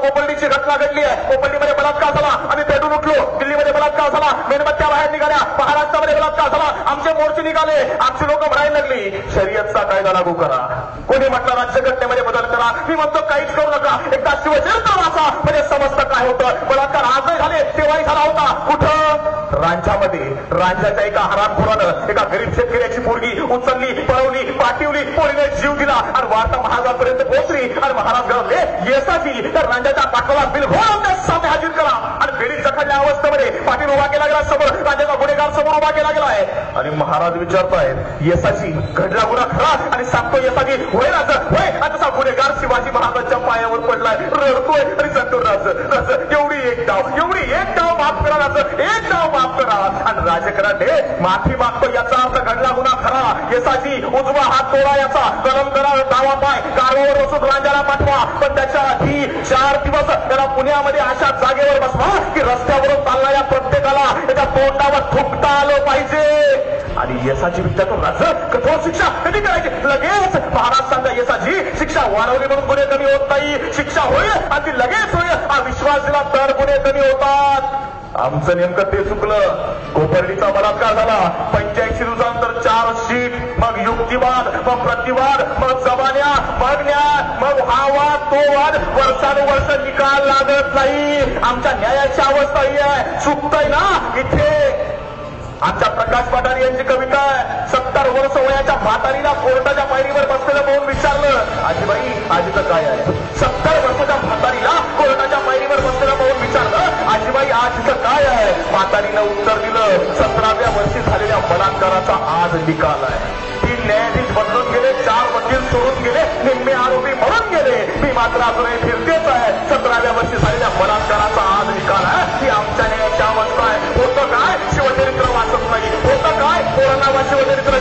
कोपर्डीची घटना घडली आहे. कोपर्डीमध्ये बलात्कार झाला, आम्ही पेटून उठलो. दिल्लीमध्ये बलात्कार झाला, मेणबत्त्या बाहेर निघाल्या. महाराष्ट्रामध्ये बलात्कार झाला, आमचे मोर्चे निघाले. आमची लोक म्हणायला लागली शर्यतचा कायदा लागू करा. कोणी म्हटलं राज्यघटनेमध्ये बदल करा. मी म्हणतो काहीच करू नका, एकदा शिवचरित्र वाचा म्हणजे समजतं काय होतं. बलात्कार आजही झाले, तेव्हाही झाला होता. कुठं? रांझामध्ये. रांझाच्या एका हरामखोरानं एका गरीब शेतकऱ्याची पोरगी उचलली, पळवली, पाठवली, पोरीने जीव दिला आणि वार्ता महाराजांपर्यंत पोहोचली आणि महाराज गळवले येसाची. तर रांझाच्या पाठवाला बिलघोड आमच्या सामने हजर करा. आणि बेरीज जखडल्या अवस्थेमध्ये पाटील उभा केला गेला समोर, रांझाचा गुन्हेगार समोर उभा केला गेला आहे. आणि महाराज विचारतायत येसाची घडला गुन्हा खरा आणि सांगतो येसाची होय राज होय. आणि तसा गुन्हेगार शिवाजी महाराजांच्या पायावर पडलाय, रडतोय आणि सांगतो राज राज एवढी एक डाव माफ करा, राज एक डाव माफ करा. आणि राजकरांनी माफी मागतो याचा अर्थ घडला गुन्हा खरा. येसाची उजवा हात तोडा याचा कलम करा, डावा पाय कारवावर बसून रांझाला पाठवा. पण त्याच्या आधी 4 दिवस त्याला पुण्यामध्ये अशा जागेवर बसवा की रस्त्यावरून चालणाऱ्या प्रत्येकाला त्याच्या तोंडावर थुंकता आलं पाहिजे. आणि येसाची विद्यार्थी राज कठोर शिक्षा कधी करायची? लगेच महाराज सांगा येसाची शिक्षा वाढवली म्हणून गुन्हे कमी होत नाही. शिक्षा होईल आणि ती लगेच होईल हा विश्वास दिला तर गुन्हे कमी होतात. आमचं नेमकं ते चुकलं. कोपर्डीचा बलात्कार झाला, 85 दिवसानंतर 4 शीट, मग युक्तिवाद, मग प्रतिवाद, मग जबान्या, मग न्याय, मग हा वाद तो वाद, वर्षानुवर्ष निकाल लागत नाही. आमच्या न्यायाची अवस्था ही आहे. चुकतंय ना इथे. आमच्या प्रकाश पाटारी यांची कविता आहे. 70 वर्ष वयाच्या म्हातारीला कोर्टाच्या पायरीवर बसलेलं पाहून विचारलं आजीबाई आजीचं काय आहे? 70 वर्षाच्या म्हातारीला कोर्टाच्या पायरीवर बसलेलं पाहून विचारलं आजीबाई आजीचं काय आहे? म्हातारीनं उत्तर दिलं 17व्या वर्षी झालेल्या बलात्काराचा आज निकाल आहे. 3 न्यायाधीश बदलून गेले, 4 वकील सोडून गेले, निम्मे आरोपी म्हणून गेले. मी मात्र अजूनही फिरतेच आहे. 17व्या वर्षी झालेल्या बलात्काराचा आज निकाल आहे. ही आमच्या न्यायाची अवस्था आहे. होतं काय? शिवचरित्र वाचत नाही. होतं काय? पोरांना शिवचरित्र